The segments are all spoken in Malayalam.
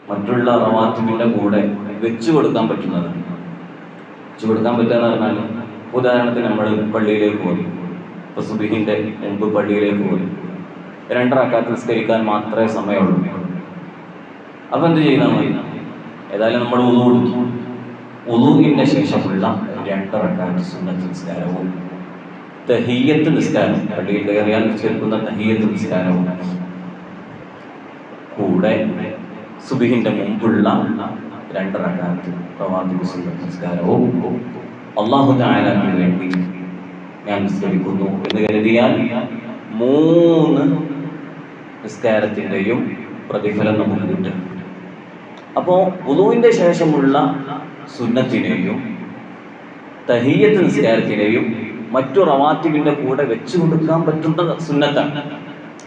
മറ്റുള്ള റവാത്തിബിൻ്റെ കൂടെ വെച്ചു കൊടുക്കാൻ പറ്റുന്നത്. വെച്ചു കൊടുക്കാൻ പറ്റുകയെന്ന് പറഞ്ഞാൽ, ഉദാഹരണത്തിന് നമ്മൾ പള്ളിയിലേക്ക് പോയി, ഇപ്പോൾ സുബ്ഹിൻ്റെ മുമ്പ് പള്ളിയിലേക്ക് പോയി, 2 റക്അത്ത് നിസ്കരിക്കാൻ മാത്രമേ സമയമുള്ളൂ. അപ്പോൾ എന്ത് ചെയ്താൽ മതി? ഏതായാലും നമ്മൾ ഉളു കൊടുത്തു. ഉളുവിൻ്റെ ശേഷമുള്ള 2 റക്അത്ത് സുന്നത്ത് നിസ്കാരവും തഹിയ്യത്ത് നിസ്കാരം, പള്ളിയിൽ കയറിയാൽ നിസ്കരിക്കുന്ന തഹിയ്യത്ത് നിസ്കാരവും കൂടെ സുബ്ഹിൻ്റെ മുമ്പുള്ള 2 റക്അത്ത് റവാത്തിബ് സുന്നത്ത് നിസ്കാരവും അല്ലാഹു തആലയ്ക്ക് വേണ്ടി ഞാൻ നിസ്കരിക്കുന്നു എന്ന് കരുതിയാൽ 3 നിസ്കാരത്തിൻ്റെയും പ്രതിഫലം നമുക്ക് കിട്ടും. അപ്പോൾ വുളൂഇൻ്റെ ശേഷമുള്ള സുന്നത്തിനെയും തഹിയ്യത്ത് നിസ്കാരത്തിനെയും മറ്റു റവാത്തിബിൻ്റെ കൂടെ വെച്ചു കൊടുക്കാൻ പറ്റുന്ന സുന്നത്താണ്.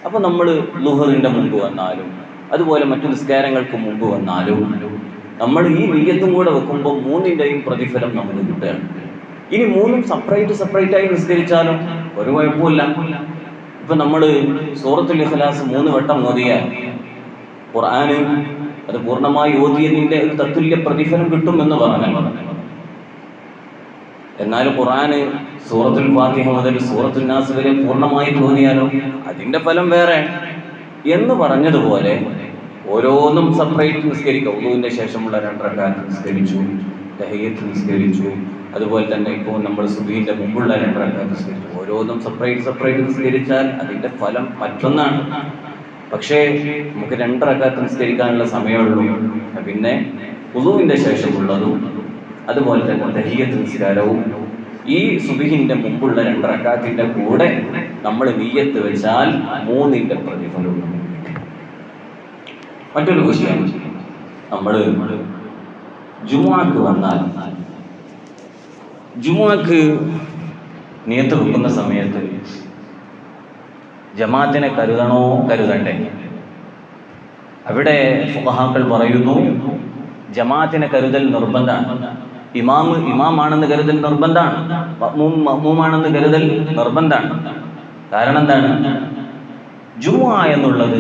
അപ്പോൾ നമ്മൾ ളുഹറിൻ്റെ മുമ്പ് വന്നാലും അതുപോലെ മറ്റു നിസ്കാരങ്ങൾക്ക് മുമ്പ് വന്നാലും നമ്മൾ ഈ നിയ്യത്തും കൂടെ വെക്കുമ്പോൾ 3ൻ്റെയും പ്രതിഫലം നമുക്ക് കിട്ടുകയാണ്. ഇനി 3ഉം സെപ്പറേറ്റായി നിസ്കരിച്ചാലും ഒരു കുഴപ്പമില്ല. ഇപ്പം നമ്മൾ സൂറത്തുൽ ഇഖ്ലാസ് 3 വട്ടം ഓതിയാൽ ഖുർആന് അത് പൂർണ്ണമായി ഓതിയതിൻ്റെ ഒരു തത്തുല്യ പ്രതിഫലം കിട്ടുമെന്ന് പറഞ്ഞാൽ, എന്നാൽ ഖുർആന് സൂറത്തുൽ ഫാത്തിഹ മുതൽ സൂറത്തുൽ നാസ് വരെ പൂർണ്ണമായി ഓതിയാലോ അതിൻ്റെ ഫലം വേറെ എന്ന് പറഞ്ഞതുപോലെ ഓരോന്നും സെപ്പറേറ്റ് നിസ്കരിക്കുക. വുളൂഇൻ്റെ ശേഷമുള്ള 2 റക്അത്ത് നിസ്കരിച്ചു, തഹിയ്യത്ത് നിസ്കരിച്ചു, അതുപോലെ തന്നെ ഇപ്പോൾ നമ്മൾ സുബ്ഹിൻ്റെ മുമ്പുള്ള 2 റക്അത്ത് നിസ്കരിച്ചു. ഓരോന്നും സെപ്പറേറ്റ് നിസ്കരിച്ചാൽ അതിൻ്റെ ഫലം മറ്റൊന്നാണ്. പക്ഷേ നമുക്ക് 2 റക്അത്ത് നിസ്കരിക്കാനുള്ള സമയമുള്ളൂ. പിന്നെ വുളൂഇൻ്റെ ശേഷമുള്ളതും അതുപോലെ തന്നെ തഹിയ്യത്ത് നിസ്കാരവും ഈ സുബ്ഹിൻ്റെ മുമ്പുള്ള 2 റക്അത്തിൻ്റെ കൂടെ നമ്മൾ നിയ്യത്ത് വെച്ചാൽ 3ൻ്റെ പ്രതിഫലവും. മറ്റൊരു വിഷയം, നമ്മൾ ജുമുഅക്ക് വന്നാൽ ജുമുഅക്ക് നിയത്ത് വെക്കുന്ന സമയത്ത് ജമാഅത്തിനെ കരുതണോ കരുതണ്ടേ? അവിടെ ഫുഖഹാക്കൾ പറയുന്നു ജമാഅത്തിനെ കരുതൽ നിർബന്ധമാണ്. ഇമാമാണെന്ന് കരുതൽ നിർബന്ധമാണ്, മഅ്മൂമാണെന്ന് കരുതൽ നിർബന്ധമാണ്. കാരണം എന്താണ്? ജുമുഅ എന്നുള്ളത്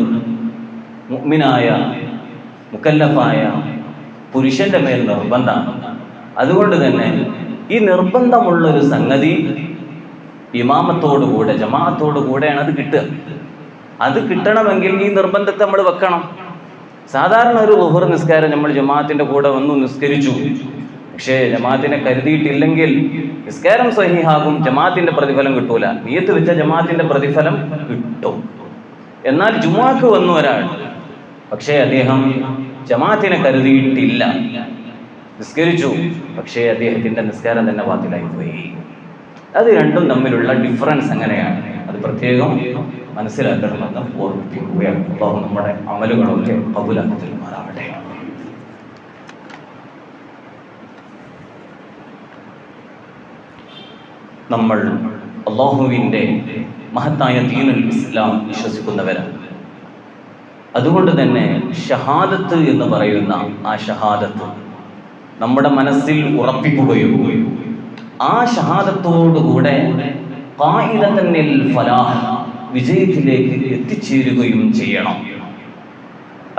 മുഅ്മിനായ മുക്കല്ലഫായ പുരുഷന്റെ മേൽ നിർബന്ധമാണ്. അതുകൊണ്ട് തന്നെ ഈ നിർബന്ധമുള്ളൊരു സംഗതി ഇമാമത്തോടുകൂടെ ജമാഅത്തോടുകൂടെയാണ് അത് കിട്ടുക. അത് കിട്ടണമെങ്കിൽ ഈ നിർബന്ധത്തെ നമ്മൾ വെക്കണം. സാധാരണ ഒരു ളുഹർ നിസ്കാരം നമ്മൾ ജമാഅത്തിൻ്റെ കൂടെ വന്നു നിസ്കരിച്ചു, പക്ഷേ ജമാഅത്തിനെ കരുതിയിട്ടില്ലെങ്കിൽ നിസ്കാരം സഹീഹാകും, ജമാഅത്തിൻ്റെ പ്രതിഫലം കിട്ടൂല. നിയ്യത്ത് വെച്ച ജമാഅത്തിൻ്റെ പ്രതിഫലം കിട്ടും. എന്നാൽ ജുമുഅക്ക് വന്നു ഒരാൾ, പക്ഷേ അദ്ദേഹം ജമാഅത്തിനെ കരുതിയിട്ടില്ല, നിസ്കരിച്ചു, പക്ഷേ അദ്ദേഹത്തിൻ്റെ നിസ്കാരം തന്നെ ബാത്തിലായി പോയി. അത് രണ്ടും തമ്മിലുള്ള ഡിഫറൻസ് എങ്ങനെയാണ്? അത് പ്രത്യേകം മനസ്സിലാക്കണമെന്ന് ഓർമ്മിപ്പിക്കുകയാണ്. അല്ലാഹു നമ്മുടെ അമലുകളൊക്കെ ഖബൂലാക്കി തരുമാറാവട്ടെ. നമ്മൾ അല്ലാഹുവിൻ്റെ മഹത്തായ ദീനുൽ ഇസ്ലാം വിശ്വസിക്കുന്നവരാണ്. അതുകൊണ്ട് തന്നെ ഷഹാദത്ത് എന്ന് പറയുന്ന ആ ഷഹാദത്ത് നമ്മുടെ മനസ്സിൽ ഉറപ്പിക്കുകയും ആ ഷഹാദത്തോടുകൂടെ ഖായിദത്തനിൽ ഫലാഹ് വിജയത്തിലേക്ക് എത്തിച്ചേരുകയും ചെയ്യണം.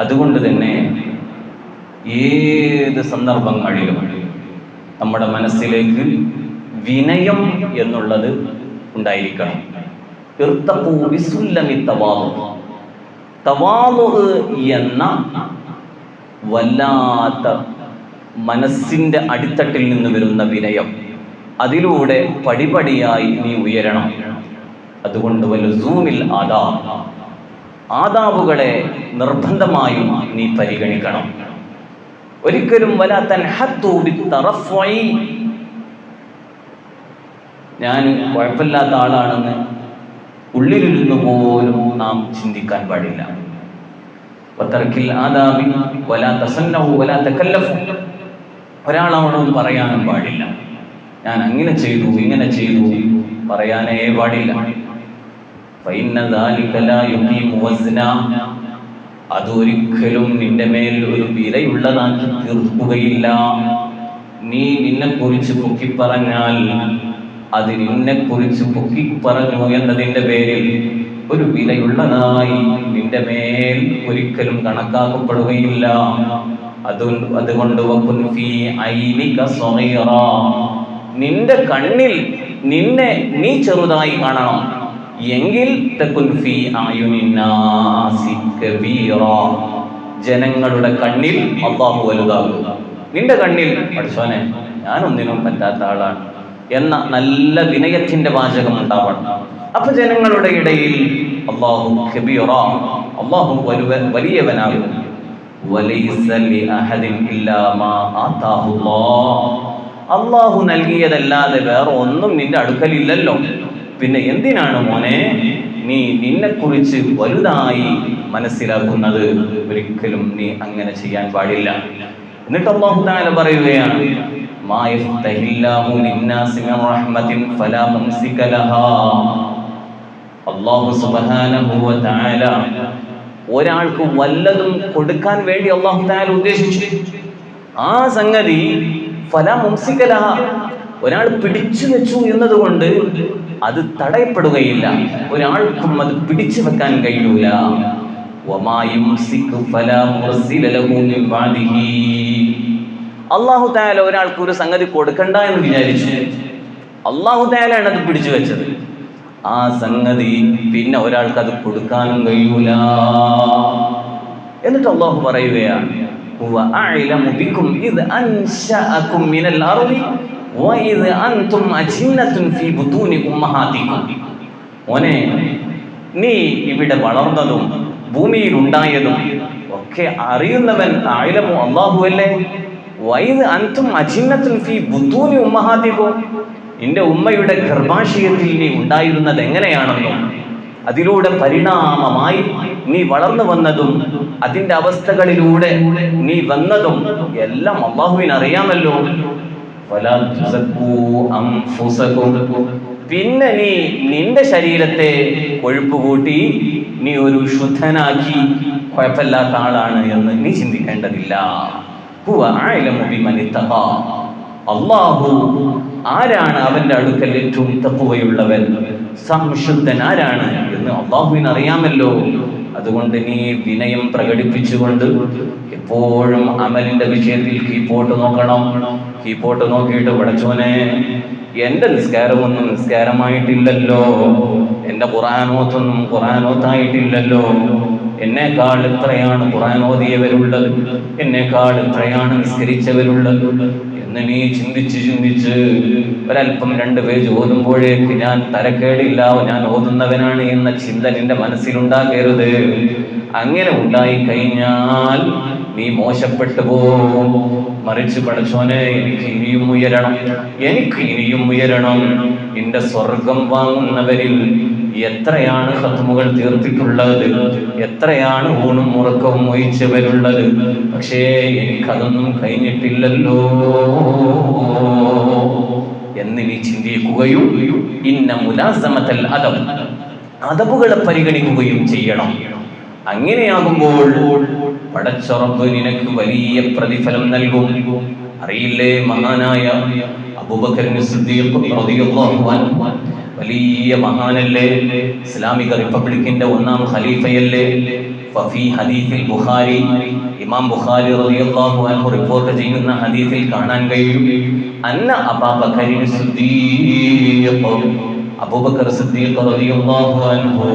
അതുകൊണ്ട് തന്നെ ഏത് സന്ദർഭങ്ങളിലും നമ്മുടെ മനസ്സിലേക്ക് വിനയം എന്നുള്ളത് ഉണ്ടായിരിക്കണം. തവാളു എന്ന വല്ലാത്ത മനസ്സിൻ്റെ അടിത്തട്ടിൽ നിന്ന് വരുന്ന വിനയം, അതിലൂടെ പടിപടിയായി നീ ഉയരണം. അതുകൊണ്ട് വലുസൂമിൽ ആദാബുകളെ നിർബന്ധമായും നീ പരിഗണിക്കണം. ഒരിക്കലും ഞാൻ കുഴപ്പമില്ലാത്ത ആളാണെന്ന് ഉള്ളിലിരുന്ന് പോലും നാം ചിന്തിക്കാൻ പാടില്ല. ഒരാളോടും പറയാനും പാടില്ല ഞാൻ അങ്ങനെ ചെയ്തു ഇങ്ങനെ ചെയ്തു, പറയാനേ പാടില്ല. അതൊരിക്കലും നിന്റെ മേൽ ഒരു വിലയുള്ളതാക്കി തീർക്കുകയില്ല. നീ നിന്നെക്കുറിച്ച് പൊക്കിപ്പറഞ്ഞാൽ, അത് നിന്നെ കുറിച്ച് പൊക്കി പറഞ്ഞാൽ, അത് നിന്നെ കുറിച്ച് പൊക്കി പറഞ്ഞു എന്നതിൻ്റെ പേരിൽ ഒരു വിലയുള്ളതായി നിന്റെ മേൽ ഒരിക്കലും കണക്കാക്കപ്പെടുകയില്ല. അതുകൊണ്ട് വകുൻ ഫീ ഐനിക സഗീറാ, നിന്റെ കണ്ണിൽ നിന്നെ നീ ചെറുതായി കാണണം. എങ്കിൽ തകുൻ ഫീ അയുനിന്നാസി കബീറാ, ജനങ്ങളുടെ കണ്ണിൽ അല്ലാഹു വലുതാകുക. നിന്റെ കണ്ണിൽ പഠിച്ചോനെ ഞാനൊന്നിനും പറ്റാത്ത ആളാണ് എന്ന നല്ല വിനയത്തിന്റെ വാചകം ഉണ്ടാവണം. അപ്പൊ ജനങ്ങളുടെ ഇടയിൽ അല്ലാഹു കബീറാ, അല്ലാഹു വലിയവനാകും. വലൈസ ലിഅഹദിൻ ഇല്ലാ മാ ആതാഹുല്ലാഹ്, അല്ലാഹു നൽകിയതല്ലാതെ വേറെ ഒന്നും നിന്റെ അടുക്കലില്ലല്ലോ. പിന്നെ എന്തിനാണ് മോനെ നീ നിന്നെക്കുറിച്ച് വലുതായി മനസ്സിലാക്കുന്നത്? ഒരിക്കലും നീ അങ്ങനെ ചെയ്യാൻ പാടില്ല. എന്നിട്ട് അല്ലാഹു തആല പറയുകയാണ്, മാ യഫ്തഹില്ലാഹു ലിന്നാസി മിർ റഹ്മത്തിൻ ഫലാ മുംസിക ലഹാ. അല്ലാഹു സുബ്ഹാനഹു വ തആല ഒരാൾക്ക് വല്ലതും കൊടുക്കാൻ വേണ്ടി അല്ലാഹു തആല ഉദ്ദേശിച്ചു, ആ സംഗതി ഫലാ മുംസിക ലഹാ, ഒരാൾ പിടിച്ചു വെച്ചു എന്നതുകൊണ്ട് അത് തടയപ്പെടുകയില്ല. ഒരാൾക്കും അത് പിടിച്ചു വെക്കാൻ കഴിയൂല. വമാ യുംസികു ഫലാ മുർസില ലഹു മിൻ ബഅദിഹി. അല്ലാഹു തആല ഒരാൾക്ക് ഒരു സംഗതി കൊടുക്കണ്ട എന്ന് വിചാരിച്ചു, അല്ലാഹു തആലയാണ് അത് പിടിച്ചു വെച്ചത്. ആ സംഗതി പിന്നെ ഒരാൾക്ക് അത് കൊടുക്കാനും കഴിയൂല. എന്നിട്ട് അല്ലാഹു പറയുകയാണ്, ഹുവ അഅലമു ബികും ഇദ് അൻശഅകും മിനൽ അർളി വഇദ് അൻതും അജിന്നത്തുൻ ഫീ ബുതൂനി ഉമ്മഹാതികും. മോനെ, നീ ഇവിടെ വളർന്നതും ഭൂമിയിൽ ഉണ്ടായതും ഒക്കെ അറിയുന്നവൻ അഅലമു അല്ലാഹുവല്ലേ. വഇദ് അൻതും അജിന്നത്തുൻ ഫീ ബുതൂനി ഉമ്മഹാതികും, നിന്റെ ഉമ്മയുടെ ഗർഭാശയത്തിൽ നീ ഉണ്ടായിരുന്നത് എങ്ങനെയാണെന്നും അതിലൂടെ പരിണാമമായി നീ വളർന്നു വന്നതും അതിന്റെ അവസ്ഥകളിലൂടെ നീ വന്നതും എല്ലാം അല്ലാഹുവിന് അറിയാമല്ലോ. വലാ തുസക്കൂ അൻഫുസകും, പിന്നെ നീ നിന്റെ ശരീരത്തെ കൊഴുപ്പ് കൂട്ടി നീ ഒരു ശുദ്ധനാക്കി കുഴപ്പമില്ലാത്ത ആളാണ് എന്ന് നീ ചിന്തിക്കേണ്ടതില്ല. ഹുവ അഅലമു ബിമനിത്തഖാ, അല്ലാഹു ആരാണ് അവന്റെ അടുക്കൽ ഏറ്റവും തഖ്വയുള്ളവൻ, സംശുദ്ധൻ ആരാണ് എന്ന് അല്ലാഹുവിന് അറിയാമല്ലോ. അതുകൊണ്ട് നീ വിനയം പ്രകടിപ്പിച്ചുകൊണ്ട് എപ്പോഴും അമലിന്റെ വിഷയത്തിൽ കീപ്പോട്ട് നോക്കണം. കീപ്പോട്ട് നോക്കിയിട്ട് പടച്ചോനെ, എന്റെ നിസ്കാരമൊന്നും നിസ്കാരമായിട്ടില്ലല്ലോ, എന്റെ ഖുർആനോത്തൊന്നും ഖുർആനോത്തായിട്ടില്ലല്ലോ, എന്നേക്കാൾ എത്രയാണ് ഖുർആൻ ഓതിയവരുള്ളത്, എന്നേക്കാൾ എത്രയാണ് നിസ്കരിച്ചവരുള്ളത് എന്ന് നീ ചിന്തിച്ച് ഒരല്പം 2 പേജ് ഓതുമ്പോഴേക്ക് ഞാൻ തരക്കേടില്ല, ഞാൻ ഓതുന്നവനാണ് എന്ന ചിന്ത നിന്റെ മനസ്സിലുണ്ടാകരുത്. അങ്ങനെ ഉണ്ടായി കഴിഞ്ഞാൽ നീ മോശപ്പെട്ടു പോകും. മറിച്ച് പടച്ചോനെ, എനിക്ക് ഇനിയും ഉയരണം, എനിക്ക് ഇനിയും ഉയരണം. നിന്റെ സ്വർഗം വാങ്ങുന്നവരിൽ എത്രയാണ് ഖത്മുകൾ തീർത്തിട്ടുള്ളത്, എത്രയാണ് ഊണും ഉറക്കവും ഒഴിച്ചവരുള്ളത്. പക്ഷേ എനിക്കതൊന്നും കഴിഞ്ഞിട്ടില്ലല്ലോ എന്ന് നീ ചിന്തിക്കുകയും ഇന്ന മുലാസമത്തൽ അദബ്, അദബുകളെ പരിഗണിക്കുകയും ചെയ്യണം. അങ്ങനെയാകുമ്പോൾ പടച്ചറബ് നിനക്ക് വലിയ പ്രതിഫലം നൽകും. അറിയില്ലേ, മഹാനായ അബൂബക്കർ സിദ്ദീഖ് റളിയല്ലാഹു അൻഹു വലിയ മഹാനല്ലേ, ഇസ്ലാമിക റിപ്പബ്ലിക്കിന്റെ 1ാം ഖലീഫയല്ലേ. ഫഫി ഹദീസിൽ ബുഖാരി, ഇമാം ബുഖാരി റളിയല്ലാഹു അൻഹു റിപ്പോർട്ട് ചെയ്യുന്ന ഹദീസിൽ കാണാൻ കഴിയും, അന്ന അബൂബക്കർ സിദ്ദീഖ്, അബൂബക്കർ സിദ്ദീഖ് റളിയല്ലാഹു അൻഹു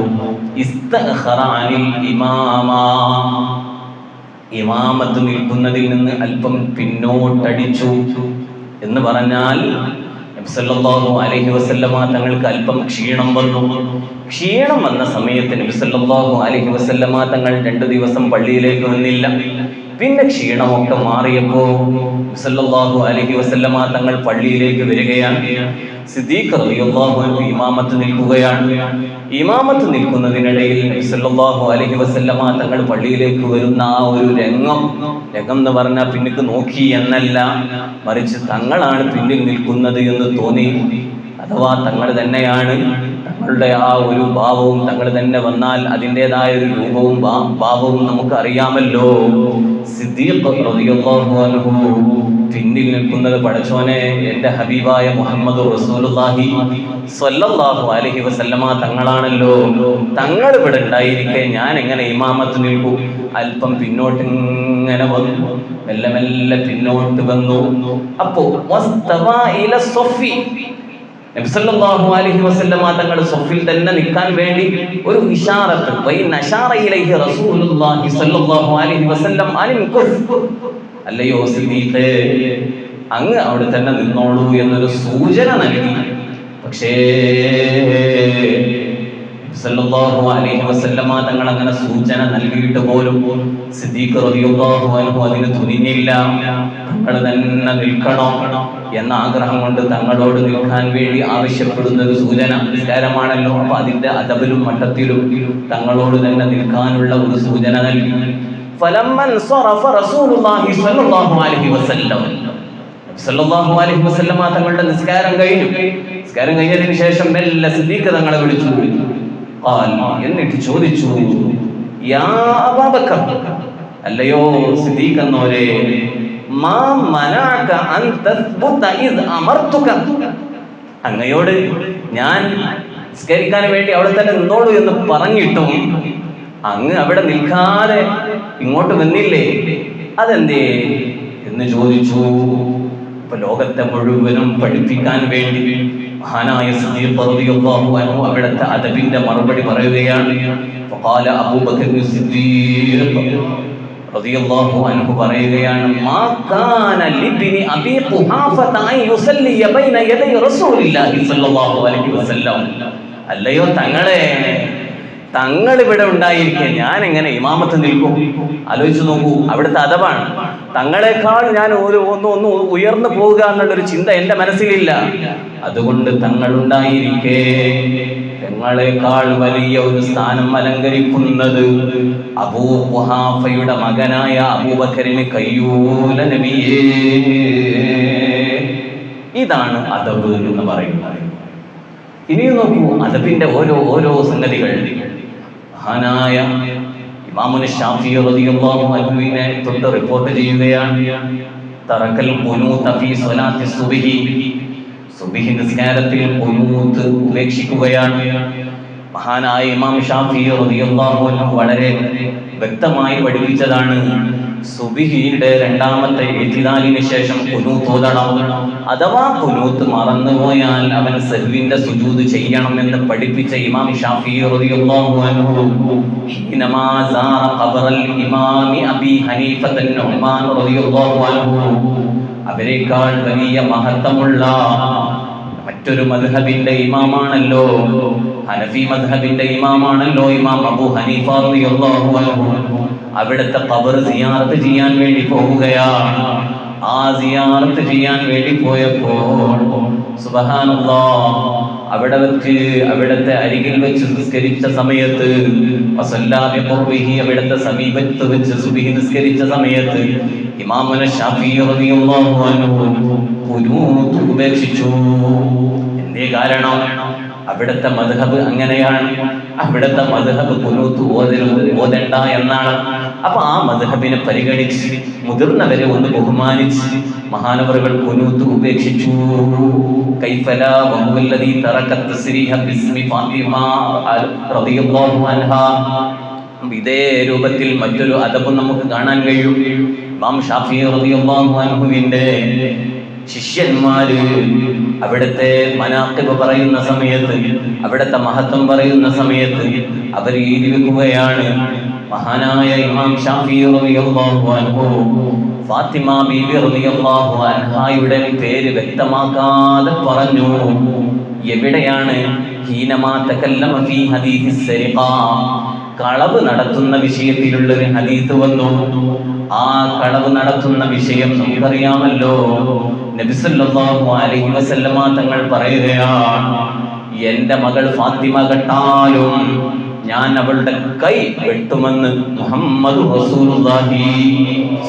ഇസ്തഖറ അനിൽ ഇമാമ, ഇമാമത്ത് നിൽക്കുന്നതിൽ നിന്ന് അല്പം പിന്നോട്ടടിച്ചു. എന്ന് പറഞ്ഞാൽ സല്ലല്ലാഹു അലൈഹി വസല്ലമ തങ്ങൾക്ക് അല്പം ക്ഷീണം വന്നു. ക്ഷീണം വന്ന സമയത്ത് നബി സല്ലല്ലാഹു അലൈഹി വസല്ലമ തങ്ങൾ 2 ദിവസം പള്ളിയിലേക്ക് വന്നില്ല. പിന്നെ ക്ഷീണമൊക്കെ മാറിയപ്പോൾ സല്ലല്ലാഹു അലൈഹി വസല്ലമ തങ്ങൾ പള്ളിയിലേക്ക് വരികയാണ്. സിദ്ദീഖ് റളിയല്ലാഹു അൻഹു ഇമാമത്ത് നിൽക്കുകയാണ്. ഇമാമത്ത് നിൽക്കുന്നതിനിടയിൽ നബി സല്ലല്ലാഹു അലൈഹി വസല്ലമ തങ്ങൾ പള്ളിയിലേക്ക് വരുന്ന ആ ഒരു രംഗം എന്ന് പറഞ്ഞാൽ പിന്നിക്ക് നോക്കി എന്നല്ല, മറിച്ച് തങ്ങളാണ് പിന്നിൽ നിൽക്കുന്നത് എന്ന് തോന്നി. അഥവാ തങ്ങൾ തന്നെയാണ് തങ്ങളുടെ ആ ഒരു ഭാവവും തങ്ങൾ തന്നെ വന്നാൽ അതിൻ്റെതായ ഒരു രൂപവും ഭാവവും നമുക്ക് അറിയാമല്ലോ. സിദ്ദീഖ് റളിയല്ലാഹു അൻഹു പിന്നിൽ നിൽക്കുന്നത് പടച്ചോനെ എൻ്റെ ഹബീബായ മുഹമ്മദ് റസൂലുള്ളാഹി സ്വല്ലല്ലാഹു അലൈഹി വസല്ലമ തങ്ങളാണല്ലോ. തങ്ങൾ ഇവിടെ ഉണ്ടായിരിക്കെ ഞാൻ എങ്ങനെ ഇമാമത്ത് നിൽക്കും? അല്പം പിന്നോട്ട് ഇങ്ങനെ വന്നു, മെല്ലെ മെല്ലെ പിന്നോട്ട് വന്നു. അപ്പോ നബി സല്ലല്ലാഹു അലൈഹി വസല്ലമ തങ്ങൾ സഫിൽ തന്നെ നിൽക്കാൻ വേണ്ടി ഒരു ഇശാറത്ത് റസൂലുള്ളാഹി സ്വല്ലല്ലാഹു അലൈഹി വസല്ലം അല്ലയോ സിദ്ദീഖേ, അങ്ങ് അവിടെ തന്നെ നിന്നോളൂ എന്നൊരു സൂചന നൽകി. പക്ഷേ സല്ലല്ലാഹു അലൈഹി വസല്ലമ തങ്ങൾ അങ്ങനെ സൂചന നൽകിയിട്ട് പോലും സിദ്ദീഖ് റളിയല്ലാഹു അൻഹു അതിന് തുനിഞ്ഞില്ല. തങ്ങൾ തന്നെ നിൽക്കണം എന്ന ആഗ്രഹം കൊണ്ട് തങ്ങളോട് നിൽക്കാൻ വേണ്ടി ആവശ്യപ്പെടുന്ന ഒരു സൂചന നിസ്കാരമാണല്ലോ. അപ്പൊ അതിന്റെ അദബിലും മട്ടത്തിലും തങ്ങളോട് തന്നെ നിൽക്കാനുള്ള ഒരു സൂചന നൽകി. ഫലമ്മൻ സറഫ റസൂലുള്ളാഹി സ്വല്ലല്ലാഹു അലൈഹി വസല്ലം, സല്ലല്ലാഹു അലൈഹി വസല്ലമ തങ്ങളുടെ നിസ്കാരം കഴിഞ്ഞതിന് ശേഷം മെല്ലെ സിദ്ദീഖ് തങ്ങളെ വിളിച്ചു. എന്നിട്ട് ചോദിച്ചു, യാ അബൂബക്കർ, അല്ലയോ സിദ്ദീഖ് എന്നോരെ, മാ മനഅക അൻ തസ്ബുത ഇദ് അമർതുക, അങ്ങയോട് ഞാൻ നിസ്കരിക്കാൻ വേണ്ടി അവിടെ തന്നെ നിന്നോളൂ എന്ന് പറഞ്ഞിട്ടും അങ്ങ് അവിടെ നിൽക്കാതെ ഇങ്ങോട്ട് വന്നില്ലേ, അതെന്തേ എന്ന് ചോദിച്ചു. ഇപ്പൊ ലോകത്തെ മുഴുവനും പഠിപ്പിക്കാൻ വേണ്ടി മഹാനായ സിദ്ദീഖ് റളിയല്ലാഹു അൻഹു അവിടുത്തെ അദബിന്റെ മറുപടി പറയുകയാണ്. ഫഖാല അബൂബക്കർ സിദ്ദീഖ് റളിയല്ലാഹു അൻഹു പറയുകയാണ്, മാ കാന ലിബ്നി അബീ ഖുഹാഫത അൻ യുസല്ലി ബൈന യദൈ റസൂലില്ലാഹി സ്വല്ലല്ലാഹു അലൈഹി വസല്ലം, അല്ലയോ തങ്ങൾ ഇവിടെ ഉണ്ടായിരിക്കെ ഞാൻ എങ്ങനെ ഇമാമത്ത് നിൽക്കും? ആലോചിച്ചു നോക്കൂ, അവിടുത്തെ അദബാണ്. തങ്ങളെക്കാൾ ഞാൻ ഒന്ന് ഉയർന്നു പോവുക എന്നുള്ളൊരു ചിന്ത എൻ്റെ മനസ്സിലില്ല. അതുകൊണ്ട് തങ്ങൾ ഉണ്ടായിരിക്കെ തങ്ങളെക്കാൾ വലിയ ഒരു സ്ഥാനം അലങ്കരിക്കുന്നത് അബൂ ഖുഹാഫയുടെ മകനായ അബൂബക്കറിന് കഴിയൂല നബിയേ. ഇതാണ് അദബ് എന്ന് പറയുന്നത്. ഇനിയും നോക്കൂ, അദബിന്റെ ഓരോ സംഗതികൾ. മഹാനായ ഇമാമുന ശാഫിഈ റളിയല്ലാഹു അൻഹുവിനെ തൊട്ട് റിപ്പോർട്ട് ചെയ്യുകയാണ്. തറക്കൽ ഖുനൂത ഫീ സ്വലാത്തി സുബ്ഹി നിസ്കാരത്തിൽ ഖുനൂത്ത് ഉപേക്ഷിക്കുകയാണ്. മഹാനായ ഇമാം ശാഫിഈ റളിയല്ലാഹു അൻഹു വളരെ വ്യക്തമായി പഠിപ്പിച്ചതാണ്. സുബ്ഹിയുടെ രണ്ടാമത്തെ ഇഅ്തിദാലിന് ശേഷം ഖുനൂത്ത് ഓതണം. അഥവാ ഖുനൂത്ത് മറന്നുപോയാൽ അവൻ സഹ്വിന്റെ സുജൂദ് ചെയ്യണമെന്ന് പഠിപ്പിച്ച ഇമാം ശാഫിഈ റളിയല്ലാഹു അൻഹു ഹിനമാ സാറ ഖബറൽ ഇമാം അബീ ഹനീഫത നുഅ്മാൻ റളിയല്ലാഹു അൻഹു, അവരെക്കാൾ വലിയ മഹത്വമുള്ള മറ്റൊരു മദ്ഹബിന്റെ ഇമാമാണല്ലോ, ഹനഫി മദ്ഹബിന്റെ ഇമാമാണല്ലോ ഇമാം അബൂ ഹനീഫ റളിയല്ലാഹു അൻഹു. അവിടുത്തെ ഖബർ സിയാറത്ത് ചെയ്യാൻ വേണ്ടി പോവുകയാണ്. ആ സിയാറത്ത് ചെയ്യാൻ വേണ്ടി പോയപ്പോൾ സുബ്ഹാനല്ലാഹ്, അവിടുത്തെ അരികിൽ വെച്ച് നിസ്കരിച്ച സമയത്ത് അവിടുത്തെ സമീപത്ത് വെച്ച് സുബ്ഹി നിസ്കരിച്ച സമയത്ത് ഇമാമുന ശാഫിഈ റളിയല്ലാഹു അൻഹു ഖുനൂത്ത് ഉപേക്ഷിച്ചു. എന്തേ കാരണം? അവിടുത്തെ മദ്ഹബ് അങ്ങനെയാണ്. അവിടുത്തെ മദ്ഹബ് ഖുനൂത്ത് ഓതണ്ട എന്നാണ്. അപ്പൊ ആ മദ്ഹബിനെ പരിഗണിച്ച് മുതിർന്നവരെ ഒന്ന് ബഹുമാനിച്ച് മഹാനവറുകൾ ഖുനൂത്ത് ഉപേക്ഷിച്ചു. കൈഫലാ വഹുവല്ലദീ തറക തസ്രീഹ ബിസ്മി ഫാത്തിമ റളിയല്ലാഹു അൻഹാ. ഇതേ രൂപത്തിൽ മറ്റൊരു അദബ് നമുക്ക് കാണാൻ കഴിയും. ഇമാം ശാഫിഈ റളിയല്ലാഹു അൻഹുവിന്റെ ശിഷ്യന്മാര് അവിടുത്തെ മനാഖിബ് പറയുന്ന സമയത്ത്, അവിടുത്തെ മഹത്വം പറയുന്ന സമയത്ത് അവർ എഴുതി വെക്കുകയാണ്. മഹാനായ ഇമാം ശാഫിഈ റളിയല്ലാഹു അൻഹു ഫാത്തിമ ബീവി റളിയല്ലാഹു അൻഹായുടെ പേര് വ്യക്തമാക്കാതെ പറഞ്ഞു. എവിടെയാണ്? ഹീനമാ തകല്ലമ ഫീ ഹദീഥി സരിഖ, കളവ് നടത്തുന്ന വിഷയത്തിലുള്ളൊരു ഹദീത്ത് വന്നു. ആ കളവ് നടത്തുന്ന വിഷയം നമുക്കറിയാമല്ലോ. നബി സല്ലല്ലാഹു അലൈഹി വസല്ലമ തങ്ങൾ പറയുകയാണ്, എൻ്റെ മകൾ ഫാത്തിമ കെട്ടാലും ഞാൻ അവളുടെ കൈ വെട്ടുമെന്ന് മുഹമ്മദ് റസൂലുള്ളാഹി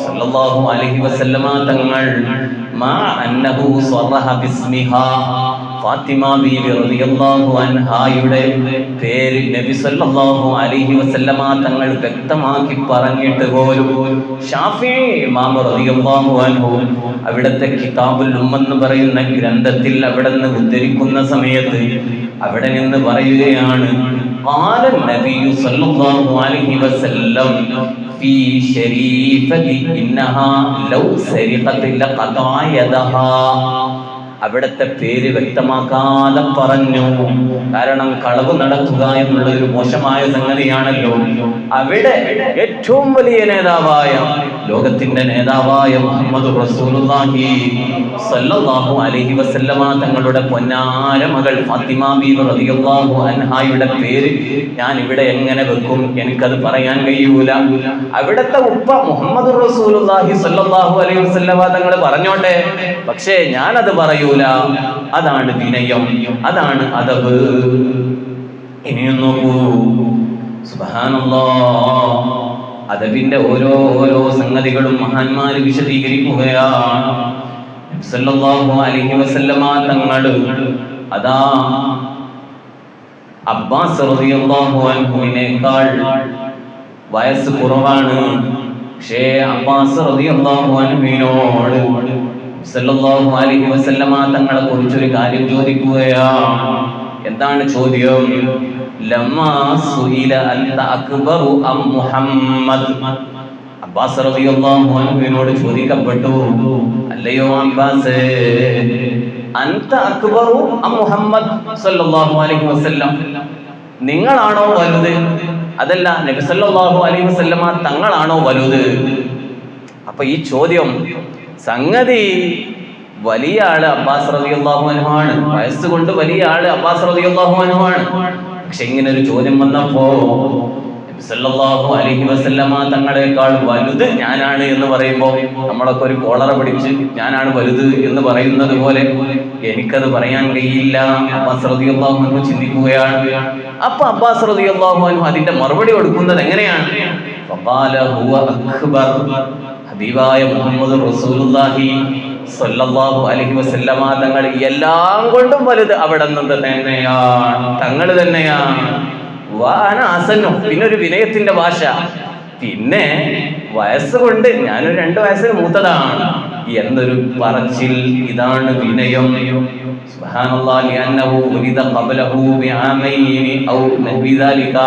സല്ലല്ലാഹു അലൈഹി വസല്ലമ തങ്ങൾ മാ അന്നഹു സ്വറഹ ബിസ്മിഹാ ഫാത്തിമ ബീവി റളിയല്ലാഹു അൻഹായുടെ പേര് നബി സല്ലല്ലാഹു അലൈഹി വസല്ലമ തങ്ങൾ വ്യക്തമാക്കി പറഞ്ഞിട്ട് പോലും ശാഫിഈ ഇമാം റളിയല്ലാഹു അൻഹു അവിടുത്തെ കിതാബുൽ ഉമ്മ എന്ന് പറയുന്ന ഗ്രന്ഥത്തിൽ അവിടെ നിന്ന് ഉദ്ധരിക്കുന്ന സമയത്ത് അവിടെ നിന്ന് പറയുകയാണ് ഖാല നബിയു സല്ലല്ലാഹു അലൈഹി വസല്ലം ഫീ ശരീഫതി ഇന്നഹാ ലൗ സരിഖത് ലഖതാ യദഹാ. അവിടുത്തെ പേര് വ്യക്തമാക്കാതെ പറഞ്ഞു. കാരണം കളവ് നടത്തുക എന്നുള്ള ഒരു മോശമായ സംഗതിയാണല്ലോ. അവിടെ ഏറ്റവും വലിയ നേതാവായ ലോകത്തിന്റെ നേതാവായ മുഹമ്മദ് റസൂലുള്ളാഹി സ്വല്ലല്ലാഹു അലൈഹി വസല്ലമ തങ്ങളുടെ പൊന്നാര മകൾ ഫാത്തിമ ബീവി റളിയല്ലാഹു അൻഹായുടെ പേര് ഞാൻ ഇവിടെ എങ്ങനെ വെക്കും? എനിക്കത് പറയാൻ കഴിയൂല. അവിടുത്തെ ഉപ്പ മുഹമ്മദ് റസൂലുള്ളാഹി സ്വല്ലല്ലാഹു അലൈഹി വസല്ലമ തങ്ങൾ പറഞ്ഞോട്ടെ, പക്ഷേ ഞാനത് പറയൂ. അതാണ് വിനയം, അതാണ് അദബ്. ഇനിയും നോക്കൂ, സുബ്ഹാനല്ലാഹ്, അദബിന്റെ ഓരോ സംഗതികളും മഹാന്മാര് വിശദീകരിക്കുകയാണ്. സല്ലല്ലാഹു അലൈഹി വസല്ലമ തങ്ങൾ അതാ അബ്ബാസ് റളിയല്ലാഹു അൻഹുവിനേക്കാൾ വയസ്സ് കുറവാണ്. പക്ഷേ അബ്ബാസ് റളിയല്ലാഹു അൻഹുവിനോട് സല്ലല്ലാഹു അലൈഹി വസല്ലമ തങ്ങളെ കുറിച്ചൊരു കാര്യം ചോദിക്കുകയാണ്. എന്താണ് ചോദ്യം? ലമ്മാ സുഇല അൻത അക്ബറു അം മുഹമ്മദ്. അബ്ബാസ് റളിയല്ലാഹു അൻഹുവിനോട് ചോദിക്കപ്പെട്ടു, അല്ലയോ അബ്ബാസ്, അൻത അക്ബറു അം മുഹമ്മദ് സല്ലല്ലാഹു അലൈഹി വസല്ലം, നിങ്ങളാണോ വലുത് അതല്ല നബി സല്ലല്ലാഹു അലൈഹി വസല്ലമ തങ്ങളാണോ വലുത്? അപ്പൊ ഈ ചോദ്യം സംഗതി വലിയ ആള് അബ്ബാസ് റളിയല്ലാഹു അൻഹു ആണ്, വയസ്സുകൊണ്ട് വലിയ ആള് അബ്ബാസ് റളിയല്ലാഹു അൻഹു ആണ്. പക്ഷെ ഇങ്ങനെ ഒരു ചോദ്യം വന്നപ്പോ നബി സല്ലല്ലാഹു അലൈഹി വസല്ലമ തങ്ങളെക്കാൾ വലുത് ഞാനാണ് എന്ന് പറയുമ്പോൾ നമ്മളൊക്കെ ഒരു കോളറ പിടിച്ച് ഞാനാണ് വലുത് എന്ന് പറയുന്നത് പോലെ എനിക്കത് പറയാൻ കഴിയില്ല. അബ്ബാസ് റളിയല്ലാഹു അൻഹു ചിന്തിക്കുകയാണ്. അപ്പൊ അബ്ബാസ് റളിയല്ലാഹു അൻഹു അതിന്റെ മറുപടി കൊടുക്കുന്നത് എങ്ങനെയാണ്? ഫഖാല ഹുവ അക്ബർ. ഹബീബായ മുഹമ്മദ് റസൂലുള്ളാഹി സ്വല്ലല്ലാഹു അലൈഹി വസല്ലമ തങ്ങൾ എല്ലാം കൊണ്ടും വലുത് അവിടെ നിന്ന് തന്നെയാണ്, തങ്ങൾ തന്നെയാണ്. വാന അസന്നു, പിന്നെ ഒരു വിനയത്തിന്റെ ഭാഷ, പിന്നെ വയസ്സുകൊണ്ട് ഞാനൊരു 2 വയസ്സിന് മൂത്തതാണ് എന്നൊരു പറച്ചിൽ. ഇതാണ് വിനയം. സുബ്ഹാനല്ലാഹി അന്നഹു ഉരിദ ഖബ്ലഹു ബിആമൈനി ഔ നഹ്വി ദാലിക.